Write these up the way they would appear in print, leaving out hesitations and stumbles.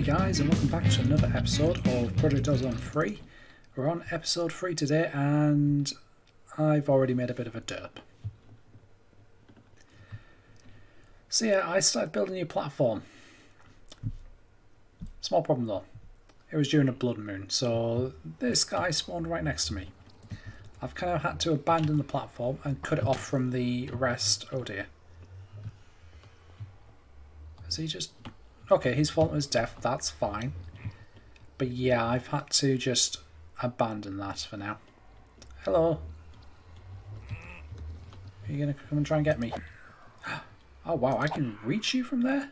guys, and welcome back to another episode of Project Ozone 3. We're on episode 3 today, and I've already made a bit of a derp. So yeah, I started building a new platform. Small problem though. It was during a blood moon, so this guy spawned right next to me. I've kind of had to abandon the platform and cut it off from the rest. Oh dear. Is he just... Okay, he's fallen to his death, that's fine. But yeah, I've had to just abandon that for now. Hello. Are you going to come and try and get me? Oh wow, I can reach you from there?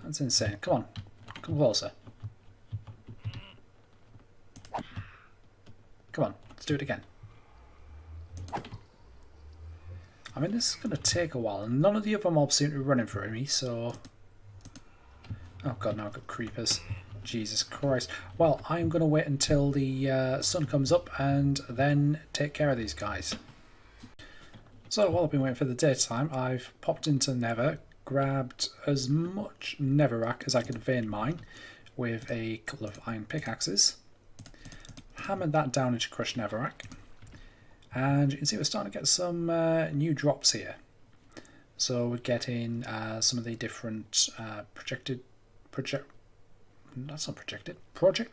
That's insane. Come on, come closer. Come on, let's do it again. I mean, this is going to take a while, and none of the other mobs seem to be running through me, so... Oh god, now I've got creepers. Jesus Christ. Well, I'm going to wait until the sun comes up and then take care of these guys. So, while I've been waiting for the daytime, I've popped into Nether, grabbed as much netherrack as I could vein mine with a couple of iron pickaxes, hammered that down into crushed netherrack. And you can see we're starting to get some new drops here. So we're getting some of the different Project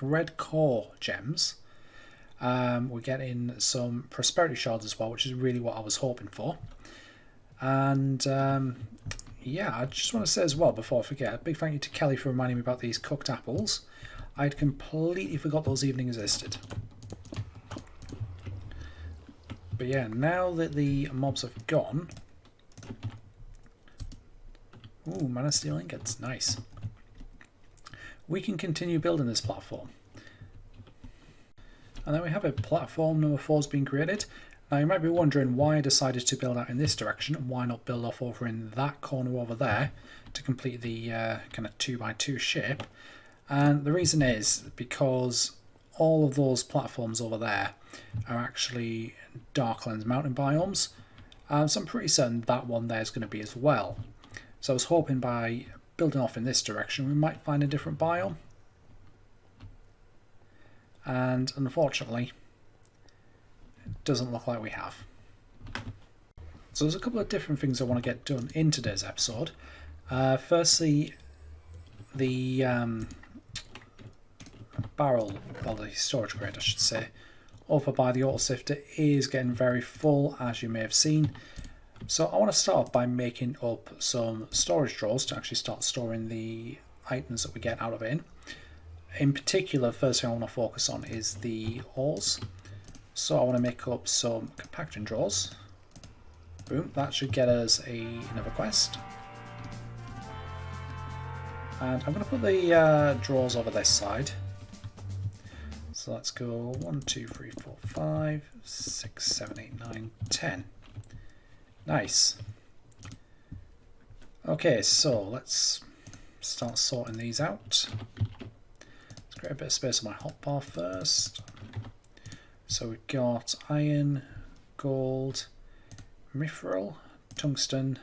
Red Core gems. We're getting some prosperity shards as well, which is really what I was hoping for. And yeah, I just want to say as well, before I forget, a big thank you to Kelly for reminding me about these cooked apples. I'd completely forgot those even existed. But yeah, now that the mobs have gone... Ooh, mana steel ingots, nice. We can continue building this platform. And then we have a platform number 4 has been created. Now you might be wondering why I decided to build out in this direction and why not build off over in that corner over there to complete the kind of 2x2 shape. And the reason is because all of those platforms over there are actually Darklands mountain biomes, so I'm pretty certain that one there is going to be as well. So I was hoping by building off in this direction we might find a different biome, and unfortunately it doesn't look like we have. So there's a couple of different things I want to get done in today's episode. Firstly, the barrel, or the storage crate I should say, over by the autosifter is getting very full, as you may have seen. So I want to start by making up some storage drawers to actually start storing the items that we get out of it in particular, first thing I want to focus on is the ores. So I want to make up some compacting drawers. Boom, that should get us another quest. And I'm going to put the drawers over this side. So let's go 1, 2, 3, 4, 5, 6, 7, 8, 9, 10. Nice. Okay, so let's start sorting these out. Let's create a bit of space on my hotbar first. So we've got iron, gold, mithril, tungsten,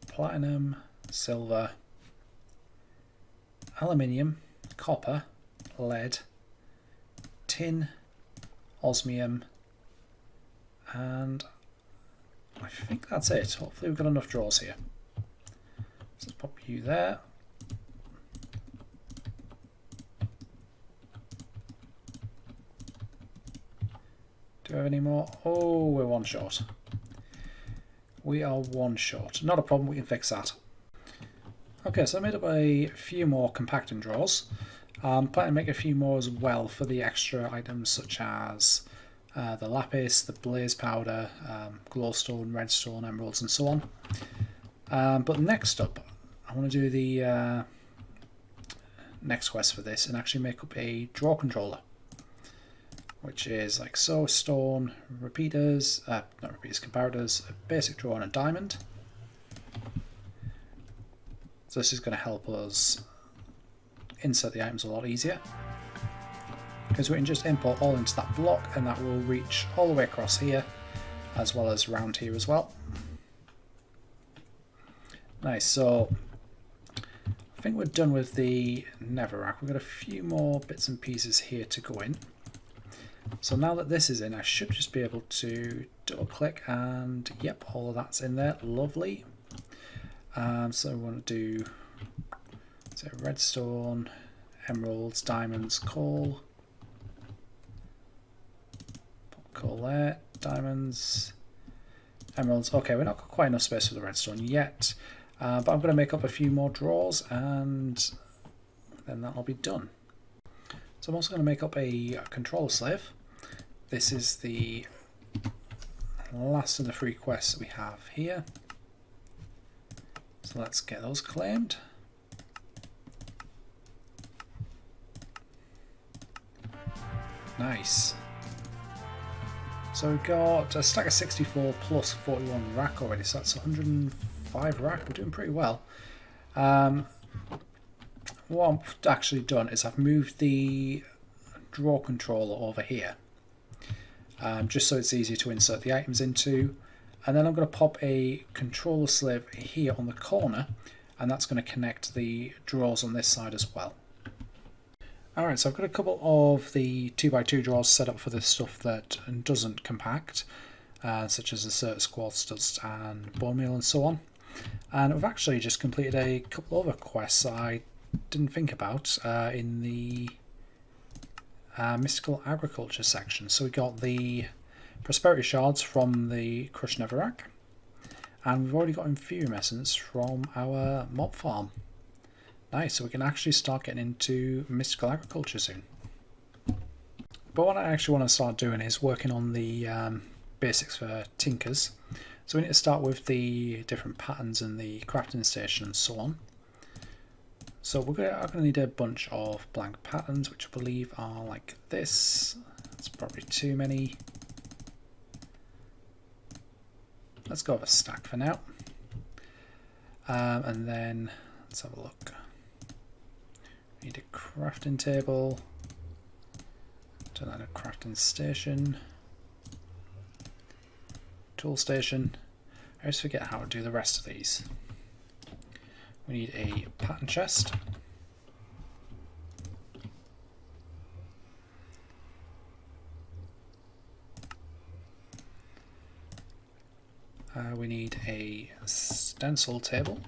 platinum, silver, aluminium, copper, lead, tin, osmium, and I think that's it. Hopefully we've got enough drawers here. So let's pop you there. Do we have any more? Oh, we're one short. We are one short. Not a problem, we can fix that. Okay, so I made up a few more compacting drawers. I'm planning to make a few more as well for the extra items such as the lapis, the blaze powder, glowstone, redstone, emeralds and so on. But next up, I want to do the next quest for this and actually make up a draw controller, which is like so: stone, repeaters, not repeaters, comparators, a basic draw and a diamond. So this is going to help us insert the items a lot easier, because we can just import all into that block and that will reach all the way across here as well as around here as well. Nice, so I think we're done with the netherrack. We've got a few more bits and pieces here to go in. So now that this is in, I should just be able to double click and yep, all of that's in there. Lovely. So we want to do redstone, emeralds, diamonds, coal. Put coal there, diamonds, emeralds. Okay, we're not got quite enough space for the redstone yet, but I'm going to make up a few more drawers and then that'll be done. So I'm also going to make up a controller slave. This is the last of the 3 quests that we have here. So let's get those claimed. Nice. So we've got a stack of 64 plus 41 rack already, so that's 105 rack. We're doing pretty well. What I've actually done is I've moved the drawer controller over here, just so it's easier to insert the items into. And then I'm going to pop a controller slave here on the corner, and that's going to connect the drawers on this side as well. Alright, so I've got a couple of the 2x2 drawers set up for the stuff that doesn't compact, such as the Certus quartz dust and bone meal and so on. And I've actually just completed a couple other quests that I didn't think about in the mystical agriculture section. So we got the prosperity shards from the crushed netherrack, and we've already got inferium essence from our mob farm. Nice, so we can actually start getting into mystical agriculture soon. But what I actually want to start doing is working on the basics for tinkers. So we need to start with the different patterns and the crafting station and so on. So I'm going to need a bunch of blank patterns, which I believe are like this. That's probably too many. Let's go with a stack for now. And then let's have a look. Need a crafting table. Turn that into a crafting station. Tool station. I always forget how to do the rest of these. We need a pattern chest. We need a stencil table.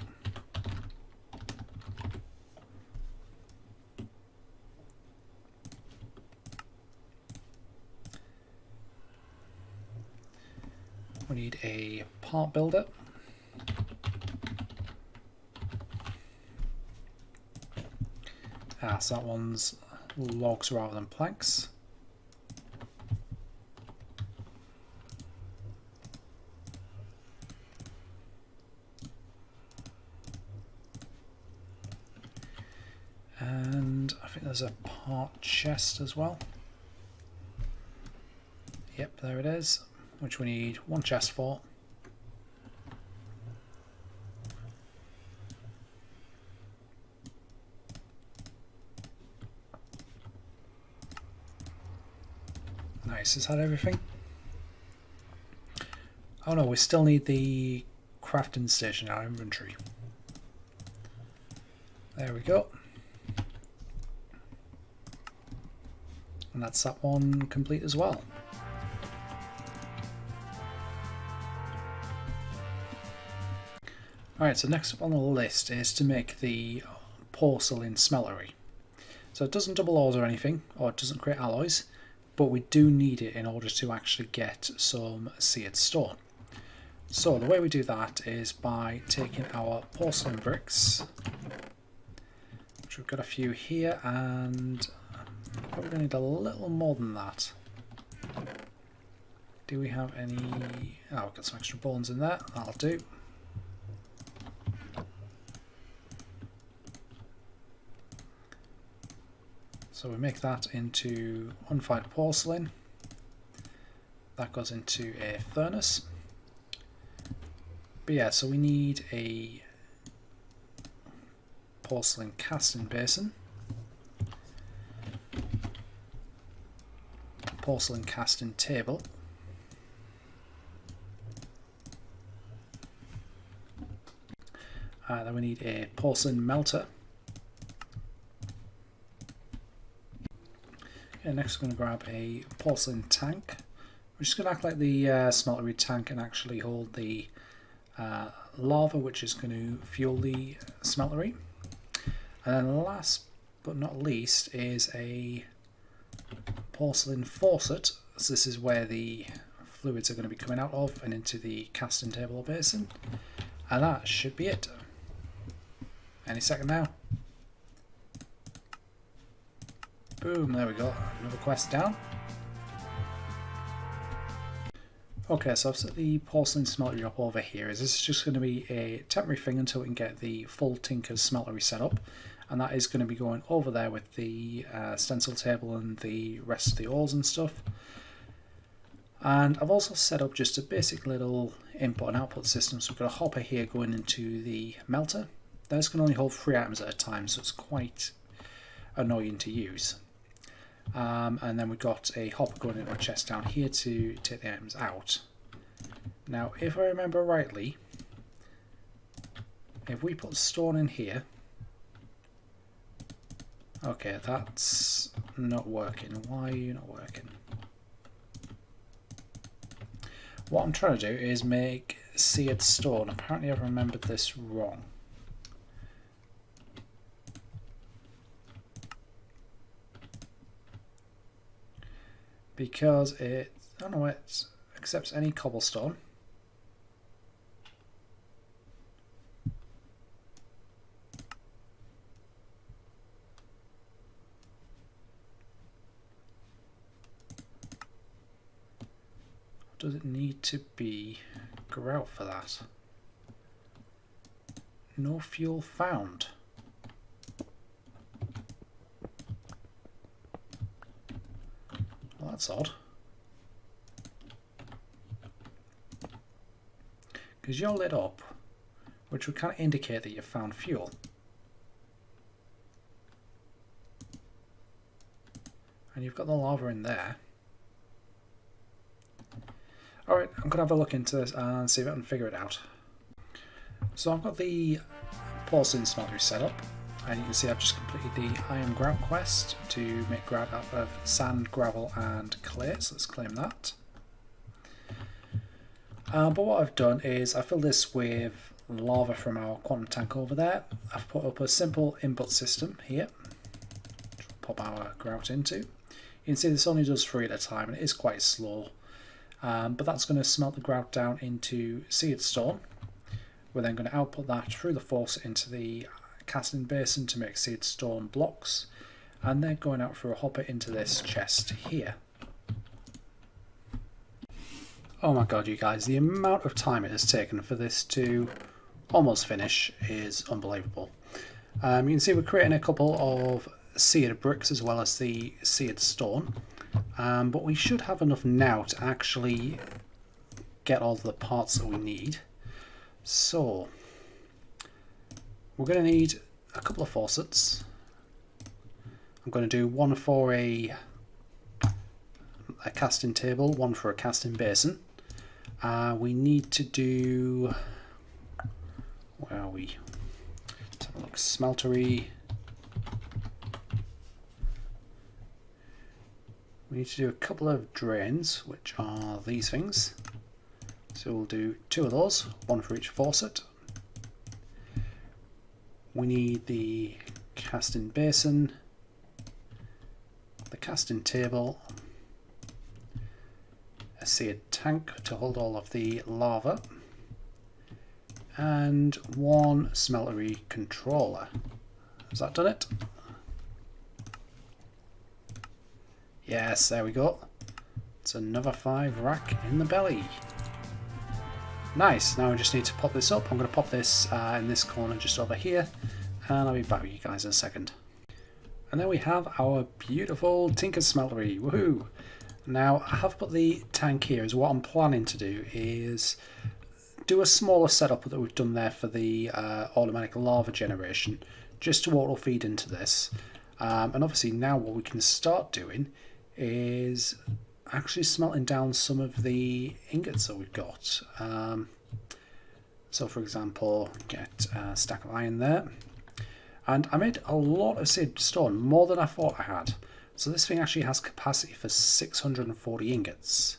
We need a part builder. So that one's logs rather than planks. And I think there's a part chest as well. Yep, there it is, which we need one chest for. Nice, is that everything? Oh no, we still need the crafting station in our inventory. There we go. And that's that one complete as well. Alright, so next up on the list is to make the porcelain smeltery. So it doesn't double ores or anything, or it doesn't create alloys, but we do need it in order to actually get some seared stone. So the way we do that is by taking our porcelain bricks, which we've got a few here, and probably going to need a little more than that. Do we have any? Oh, we've got some extra bones in there, that'll do. So we make that into unfired porcelain. That goes into a furnace. But yeah, so we need a porcelain casting basin, a porcelain casting table, then we need a porcelain melter, Okay, next we're going to grab a porcelain tank. We're just going to act like the smeltery tank and actually hold the lava, which is going to fuel the smeltery. And then last but not least is a porcelain faucet. So this is where the fluids are going to be coming out of and into the casting table or basin. And that should be it. Any second now. Boom, there we go. Another quest down. Okay, so I've set the porcelain smeltery up over here. This is just going to be a temporary thing until we can get the full Tinker's smeltery set up. And that is going to be going over there with the stencil table and the rest of the ores and stuff. And I've also set up just a basic little input and output system. So we've got a hopper here going into the melter. Those can only hold 3 items at a time, so it's quite annoying to use. And then we've got a hopper going into a chest down here to take the items out. Now, if I remember rightly, if we put stone in here, okay, that's not working. Why are you not working? What I'm trying to do is make seared stone. Apparently I've remembered this wrong. Because it, I don't know, it accepts any cobblestone. Does it need to be grout for that? No fuel found. Well, that's odd. Because you're lit up, which would kind of indicate that you found fuel. And you've got the lava in there. Alright, I'm going to have a look into this and see if I can figure it out. So I've got the porcelain smeltery set up, and you can see I've just completed the iron grout quest to make grout out of sand, gravel and clay, so let's claim that. But what I've done is I filled this with lava from our quantum tank over there. I've put up a simple input system here to pop our grout into. You can see this only does 3 at a time and it is quite slow. But that's going to smelt the grout down into seared stone. We're then going to output that through the faucet into the casting basin to make seared stone blocks, and then going out through a hopper into this chest here. Oh my god, you guys, the amount of time it has taken for this to almost finish is unbelievable. You can see we're creating a couple of seared bricks as well as the seared stone. But we should have enough now to actually get all the parts that we need. So we're going to need a couple of faucets. I'm going to do one for a casting table, one for a casting basin. We need to do, where are we? Let's have a look. Smeltery. We need to do a couple of drains, which are these things. So we'll do 2 of those, one for each faucet. We need the casting basin, the casting table, a seared tank to hold all of the lava, and 1 smeltery controller. Has that done it? Yes, there we go. It's another 5 rack in the belly. Nice, now we just need to pop this up. I'm going to pop this in this corner just over here, and I'll be back with you guys in a second. And there we have our beautiful Tinker's Smeltery, woohoo! Now I have put the tank here, as what I'm planning to do is do a smaller setup that we've done there for the automatic lava generation, just to auto feed into this. And obviously now what we can start doing is actually smelting down some of the ingots that we've got. So for example, get a stack of iron there. And I made a lot of seared stone, more than I thought I had. So this thing actually has capacity for 640 ingots,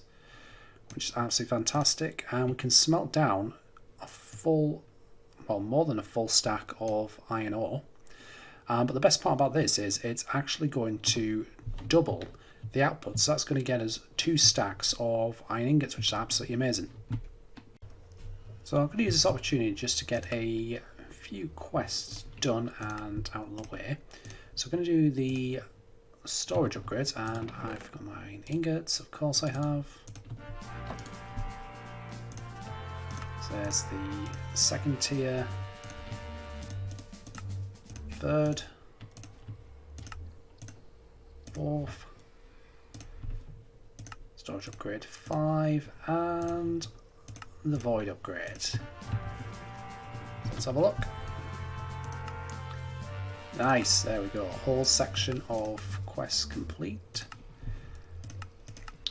which is absolutely fantastic. And we can smelt down a full, well, more than a full stack of iron ore. But the best part about this is it's actually going to double the output. So that's going to get us 2 stacks of iron ingots, which is absolutely amazing. So I'm going to use this opportunity just to get a few quests done and out of the way. So I'm going to do the storage upgrades, and I've got my ingots, of course I have. So there's the second tier, third, fourth, storage upgrade 5, and the void upgrade. So let's have a look. Nice, there we go, a whole section of quests complete.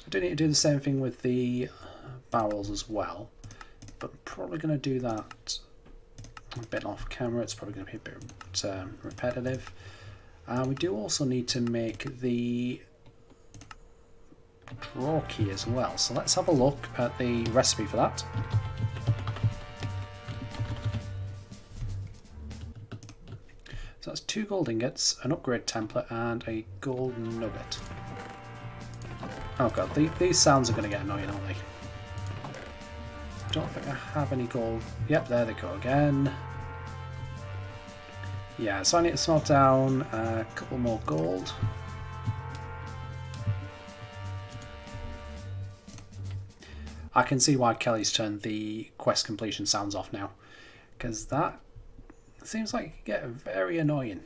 I do need to do the same thing with the barrels as well, but I'm probably going to do that a bit off camera. It's probably going to be a bit repetitive. We do also need to make the draw key as well, so let's have a look at the recipe for that. So that's 2 gold ingots, an upgrade template, and a gold nugget. Oh god, these sounds are going to get annoying, aren't they? Don't think I have any gold. Yep, there they go again. Yeah, so I need to smelt down a couple more gold. I can see why Kelly's turned the quest completion sounds off now, because that seems like it can get very annoying.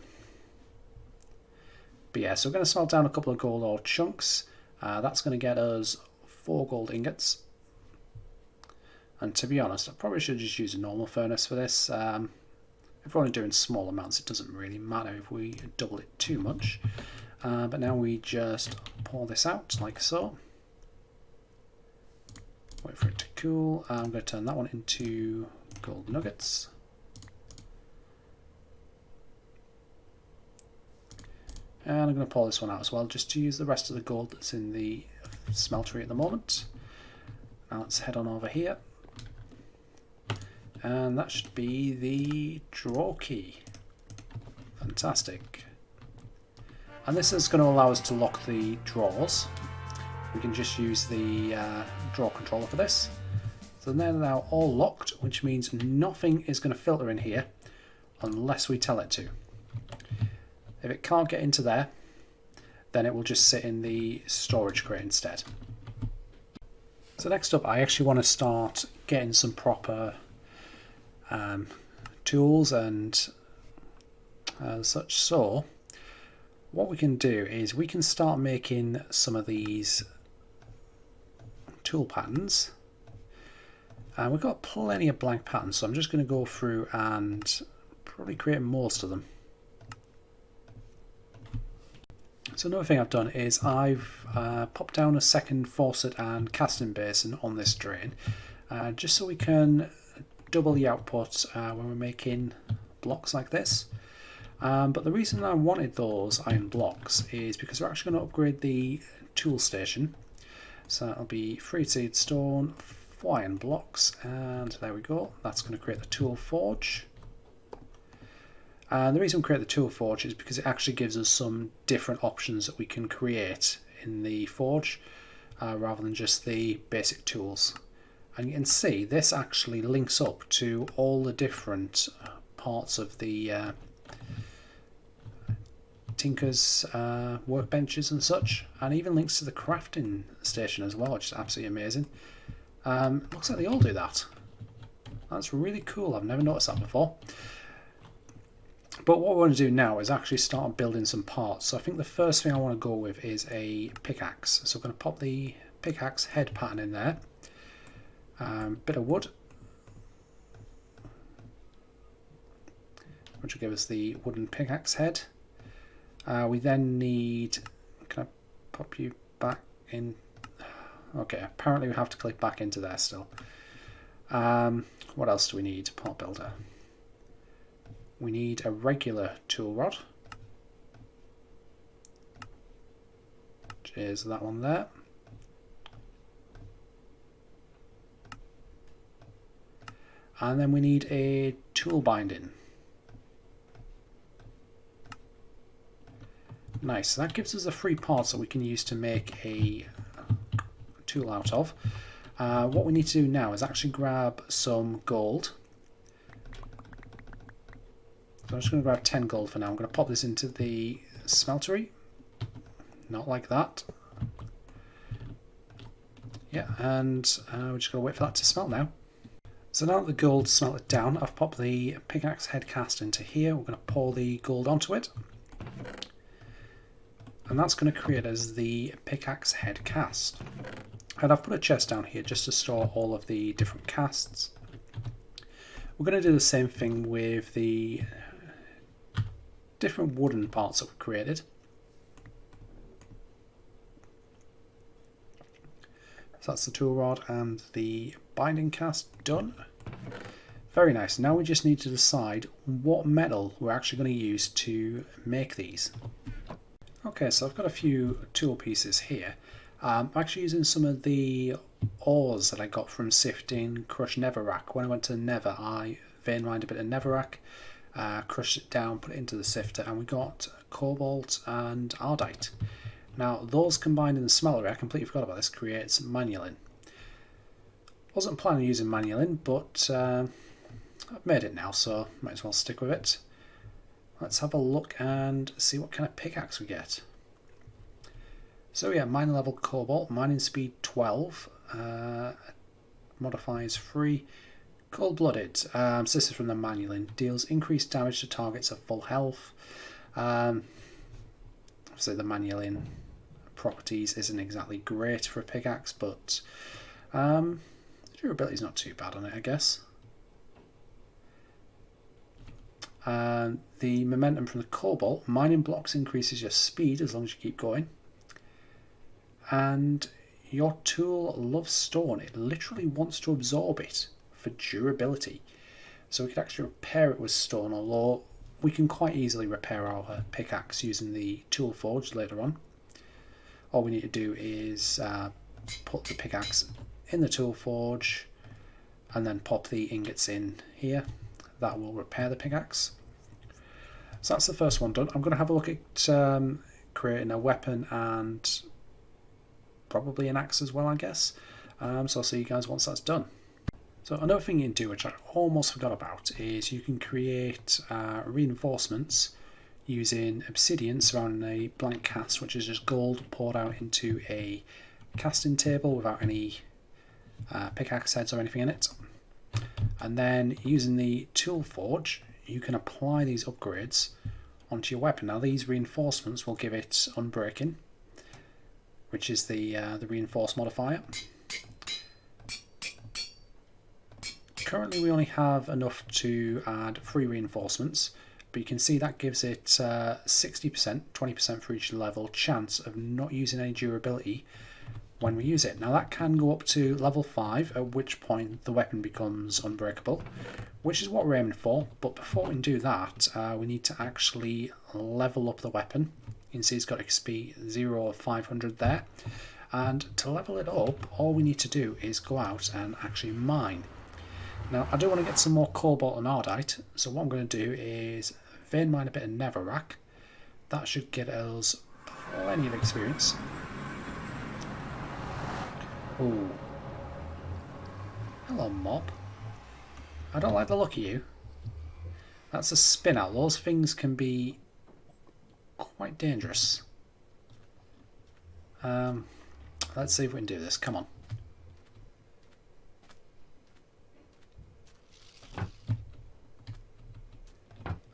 But yeah, so we're going to smelt down a couple of gold ore chunks. That's going to get us 4 gold ingots. And to be honest, I probably should just use a normal furnace for this. If we're only doing small amounts, it doesn't really matter if we double it too much. But now we just pour this out like so. Wait for it to cool. I'm going to turn that one into gold nuggets. And I'm going to pour this one out as well, just to use the rest of the gold that's in the smeltery at the moment. Now let's head on over here. And that should be the draw key. Fantastic. And this is going to allow us to lock the drawers. We can just use the draw controller for this. So they're now all locked, which means nothing is going to filter in here unless we tell it to. If it can't get into there, then it will just sit in the storage crate instead. So next up, I actually want to start getting some proper tools and such. So what we can do is we can start making some of these tool patterns. We've got plenty of blank patterns, so I'm just going to go through and probably create most of them. So another thing I've done is I've popped down a second faucet and casting basin on this drain, just so we can double the output when we're making blocks like this. But the reason I wanted those iron blocks is because we're actually going to upgrade the tool station. So that'll be 3 seed stone, 4 iron blocks, and there we go. That's going to create the tool forge. And the reason we create the tool forge is because it actually gives us some different options that we can create in the forge rather than just the basic tools. And you can see this actually links up to all the different parts of the Tinker's workbenches and such, and even links to the crafting station as well, which is absolutely amazing. Looks like they all do that. That's really cool. I've never noticed that before. But what we want to do now is actually start building some parts. So I think the first thing I want to go with is a pickaxe. So I'm going to pop the pickaxe head pattern in there. Bit of wood, which will give us the wooden pickaxe head. We then need, can I pop you back in? Okay, apparently we have to click back into there still. What else do we need? Part builder. We need a regular tool rod. is that one there. And then we need a tool binding. Nice, that gives us a free part that we can use to make a tool out of. What we need to do now is actually grab some gold. So I'm just going to grab 10 gold for now. I'm going to pop this into the smeltery. Not like that. Yeah, and we're just going to wait for that to smelt now. So now that the gold smelted down, I've popped the pickaxe head cast into here. We're going to pour the gold onto it. And that's going to create as the pickaxe head cast. And I've put a chest down here just to store all of the different casts. We're going to do the same thing with the different wooden parts that we've created. So that's the tool rod and the binding cast done. Very nice. Now we just need to decide what metal we're actually going to use to make these. Okay, so I've got a few tool pieces here. I'm actually using some of the ores that I got from sifting crushed netherrack. When I went to the nether, I vein mined a bit of netherrack, crushed it down, put it into the sifter, and we got cobalt and ardite. Now, those combined in the smeltery, I completely forgot about this, creates manulin. Wasn't planning on using manulin, but I've made it now, so might as well stick with it. Let's have a look and see what kind of pickaxe we get. So yeah, mine level cobalt, mining speed 12, modifiers 3, cold-blooded. So this is from the manulin, deals increased damage to targets of full health. Obviously the manulin properties isn't exactly great for a pickaxe, but durability is not too bad on it, I guess. The momentum from the cobalt, mining blocks increases your speed as long as you keep going. And your tool loves stone. It literally wants to absorb it for durability. So we could actually repair it with stone, although we can quite easily repair our pickaxe using the tool forge later on. All we need to do is put the pickaxe in the tool forge and then pop the ingots in here. That will repair the pickaxe. So that's the first one done. I'm going to have a look at creating a weapon and probably an axe as well, I guess. So I'll see you guys once that's done. So another thing you can do, which I almost forgot about, is you can create reinforcements using obsidian surrounding a blank cast, which is just gold poured out into a casting table without any pickaxe heads or anything in it. And then using the tool forge, you can apply these upgrades onto your weapon. Now these reinforcements will give it unbreaking, which is the reinforce modifier. Currently we only have enough to add 3 reinforcements, but you can see that gives it 60%, 20% for each level chance of not using any durability when we use it. Now that can go up to level 5, at which point the weapon becomes unbreakable, which is what we're aiming for. But before we can do that, we need to actually level up the weapon. You can see it's got XP 0 of 500 there. And to level it up, all we need to do is go out and actually mine. Now I do want to get some more cobalt and ardite, so what I'm going to do is vein mine a bit of netherrack. That should get us plenty of experience. Ooh. Hello, mob. I don't like the look of you. That's a spin out. Those things can be quite dangerous. Let's see if we can do this. Come on.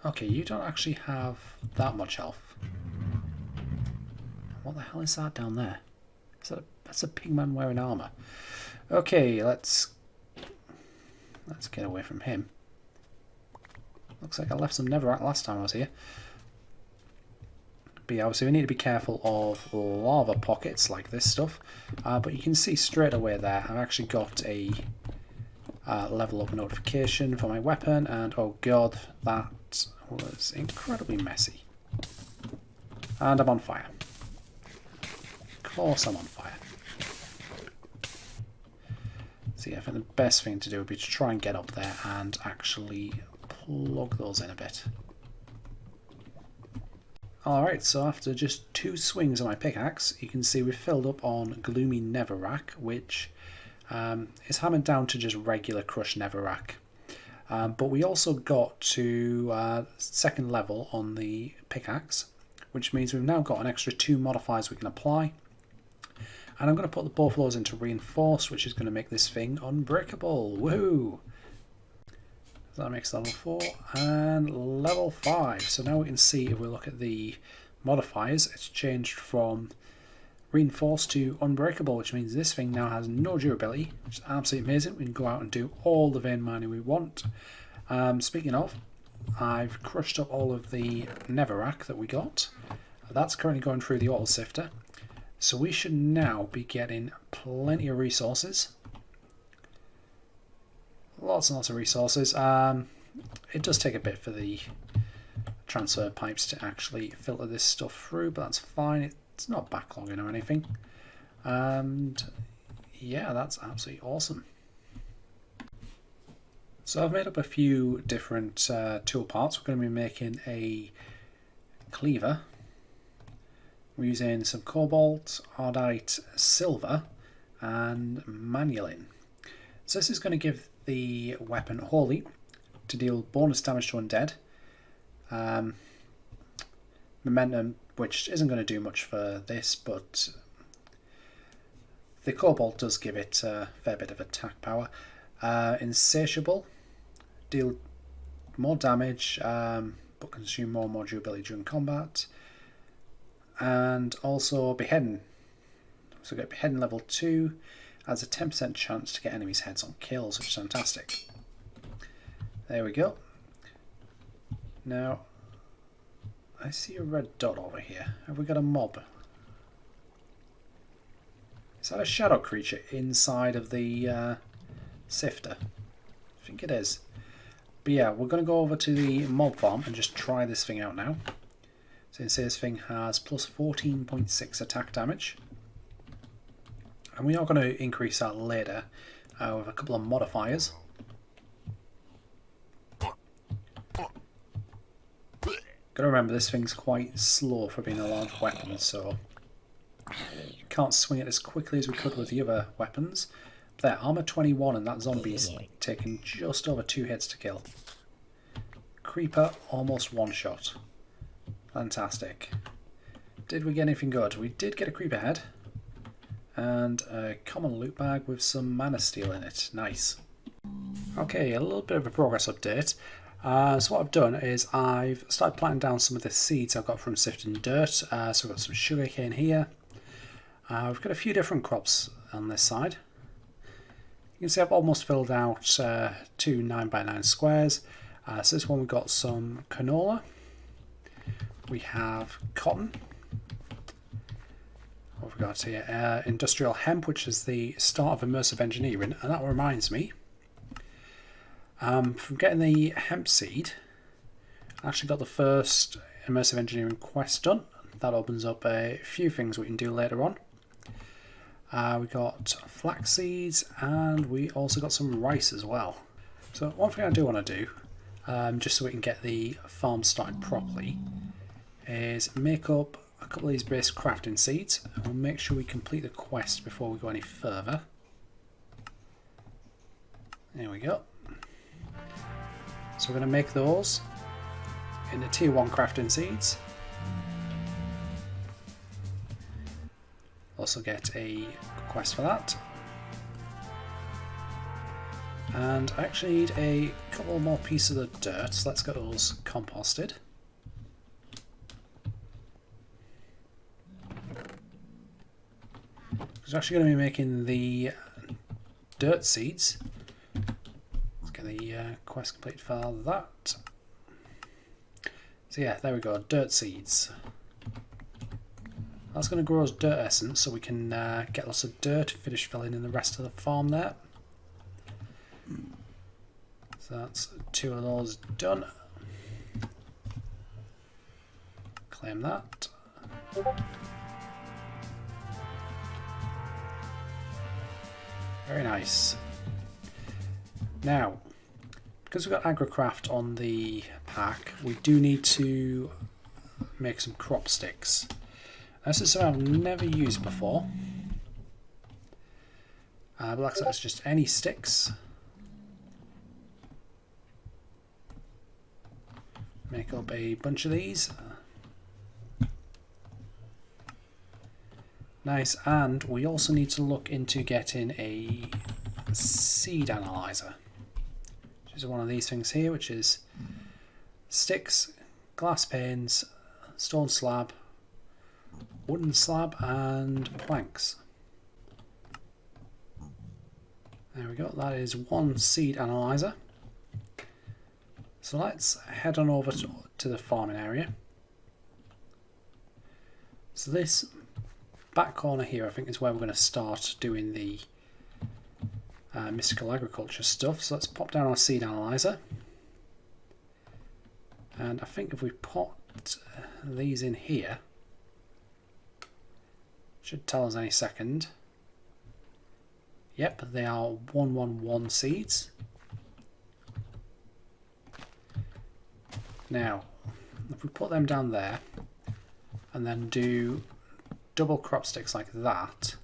Okay, you don't actually have that much health. What the hell is that down there? That's a pigman wearing armor. Okay, let's get away from him. Looks like I left some netherrack last time I was here. But yeah, obviously we need to be careful of lava pockets like this stuff. But you can see straight away there, I've actually got a level up notification for my weapon, and oh god, that was incredibly messy. And I'm on fire. course I'm on fire. So yeah, I think the best thing to do would be to try and get up there and actually plug those in a bit. Alright, so after just 2 swings of my pickaxe, you can see we've filled up on Gloomy Netherrack, which is hammered down to just regular crushed netherrack. But we also got to 2nd level on the pickaxe, which means we've now got an extra 2 modifiers we can apply. And I'm going to put both of those into reinforced, which is going to make this thing unbreakable. Woohoo! So that makes level 4 and level 5. So now we can see, if we look at the modifiers, it's changed from reinforced to unbreakable, which means this thing now has no durability, which is absolutely amazing. We can go out and do all the vein mining we want. Speaking of, I've crushed up all of the netherrack that we got. That's currently going through the auto sifter. So we should now be getting plenty of resources. Lots and lots of resources. It does take a bit for the transfer pipes to actually filter this stuff through, but that's fine. It's not backlogging or anything. And yeah, that's absolutely awesome. So I've made up a few different tool parts. We're going to be making a cleaver. We're using some cobalt, ardite, silver, and manulin. So this is going to give the weapon Holy to deal bonus damage to undead. Momentum, which isn't going to do much for this, but the cobalt does give it a fair bit of attack power. Insatiable, deal more damage, but consume more durability during combat. And also beheading. So get beheading level 2. Adds a 10% chance to get enemies' heads on kills, which is fantastic. There we go. Now, I see a red dot over here. Have we got a mob? Is that a shadow creature inside of the sifter? I think it is. But yeah, we're going to go over to the mob farm and just try this thing out now. So you can see this thing has plus 14.6 attack damage. And we are going to increase that later with a couple of modifiers. Got to remember, this thing's quite slow for being a large weapon, so can't swing it as quickly as we could with the other weapons. But there, armor 21, and that zombie's taken just over 2 hits to kill. Creeper, almost 1 shot. Fantastic. Did we get anything good? We did get a creeper head. And a common loot bag with some mana steel in it. Nice. Okay, a little bit of a progress update. So what I've done is I've started planting down some of the seeds I've got from sifting dirt. So I've got some sugarcane here. We've got a few different crops on this side. You can see I've almost filled out 2 9x9 squares. So this one we've got some canola. We have cotton. What have we got here? Industrial hemp, which is the start of immersive engineering. And that reminds me, from getting the hemp seed, I actually got the first immersive engineering quest done. That opens up a few things we can do later on. We got flax seeds, and we also got some rice as well. So one thing I do want to do, just so we can get the farm started properly, is make up a couple of these base crafting seeds, and we'll make sure we complete the quest before we go any further. There we go. So we're going to make those into tier 1 crafting seeds. Also get a quest for that. And I actually need a couple more pieces of dirt, so let's get those composted. I'm actually going to be making the dirt seeds. Let's get the quest complete for that. So yeah, there we go, dirt seeds. That's going to grow as dirt essence, so we can get lots of dirt, finish filling in the rest of the farm there. So that's 2 of those done. Claim that. Very nice. Now, because we've got agrocraft on the pack, we do need to make some crop sticks. This is something I've never used before. But like I said, it's just any sticks. Make up a bunch of these. Nice, and we also need to look into getting a seed analyzer. Which is one of these things here, which is sticks, glass panes, stone slab, wooden slab, and planks. There we go, that is one seed analyzer. So let's head on over to the farming area. So this back corner here I think is where we're going to start doing the mystical agriculture stuff. So let's pop down our seed analyzer. And I think if we put these in here, should tell us any second. Yep, they are 111 seeds. Now, if we put them down there and then do double crop sticks like that,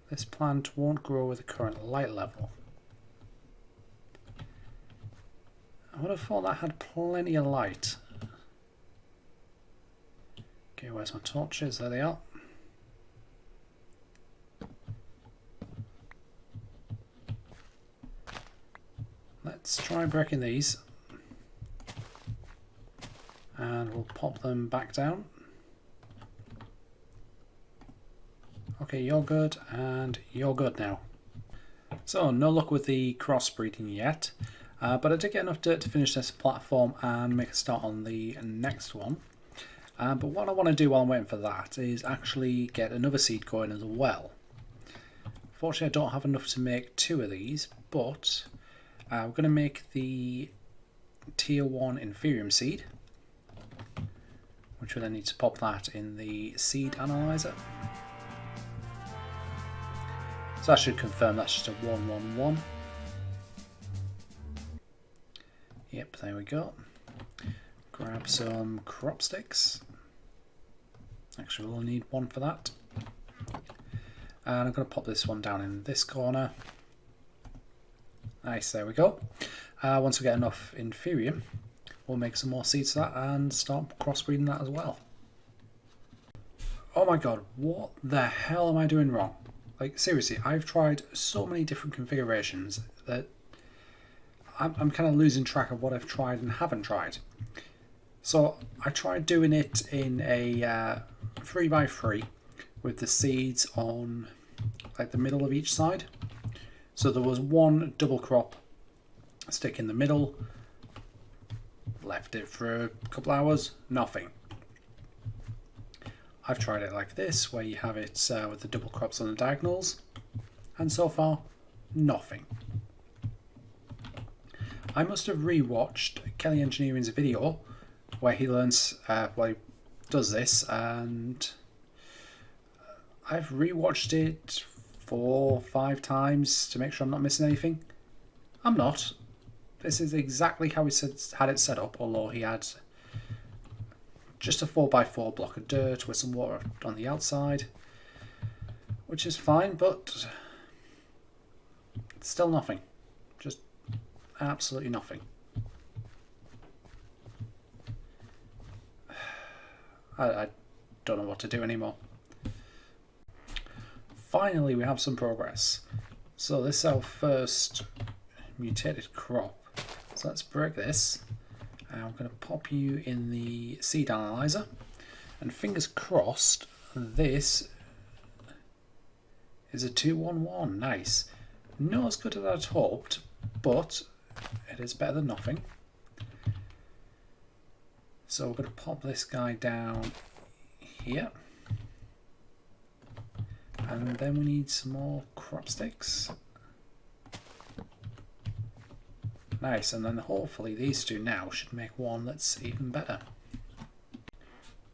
this plant won't grow with the current light level. I would have thought that had plenty of light. Okay, where's my torches? There they are. Let's try breaking these. And we'll pop them back down. Okay, you're good, and you're good now. So, no luck with the crossbreeding yet, but I did get enough dirt to finish this platform and make a start on the next one. But what I want to do while I'm waiting for that is actually get another seed going as well. Fortunately, I don't have enough to make 2 of these, but we're going to make the tier 1 Inferium seed, which we'll then need to pop that in the seed analyzer. So that should confirm that's just a 111. Yep, there we go. Grab some crop sticks. Actually, we'll need 1 for that. And I'm going to pop this one down in this corner. Nice, there we go. Once we get enough Inferium, we'll make some more seeds of that and start crossbreeding that as well. Oh my god, what the hell am I doing wrong? Like, seriously, I've tried so many different configurations that I'm kind of losing track of what I've tried and haven't tried. So I tried doing it in a 3x3 with the seeds on like the middle of each side. So there was 1 double crop stick in the middle, left it for a couple hours, nothing. I've tried it like this, where you have it with the double crops on the diagonals, and so far, nothing. I must have rewatched Kelly Engineering's video where he learns, he does this, and I've rewatched it 4 or 5 times to make sure I'm not missing anything. I'm not. This is exactly how he had it set up, although he had just a 4x4 block of dirt with some water on the outside, which is fine, but it's still nothing. Just absolutely nothing. I don't know what to do anymore. Finally, we have some progress. So this is our first mutated crop. So let's break this. I'm going to pop you in the seed analyzer, and fingers crossed this is a 211. Nice. Not as good as I'd hoped, but it is better than nothing. So we're going to pop this guy down here, and then we need some more crop sticks. Nice, and then hopefully these 2 now should make one that's even better.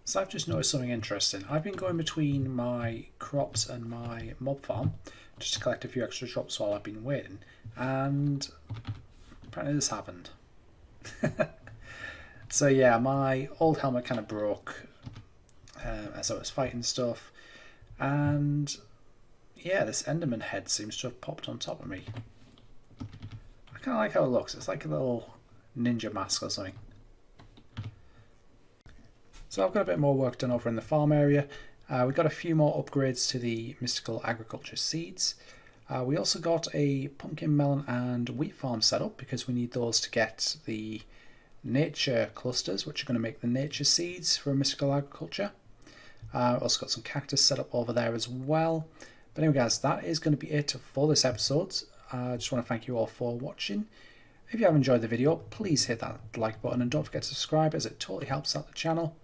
So I've just noticed something interesting. I've been going between my crops and my mob farm just to collect a few extra drops while I've been waiting, and apparently this happened. So yeah, my old helmet kind of broke as I was fighting stuff, and yeah, this Enderman head seems to have popped on top of me. I kind of like how it looks. It's like a little ninja mask or something. So I've got a bit more work done over in the farm area. We got a few more upgrades to the mystical agriculture seeds. We also got a pumpkin, melon and wheat farm set up because we need those to get the nature clusters, which are going to make the nature seeds for mystical agriculture. Also got some cactus set up over there as well. But anyway guys, that is going to be it for this episode. I just want to thank you all for watching. If you have enjoyed the video, please hit that like button and don't forget to subscribe, as it totally helps out the channel.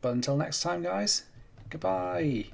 But until next time guys, goodbye.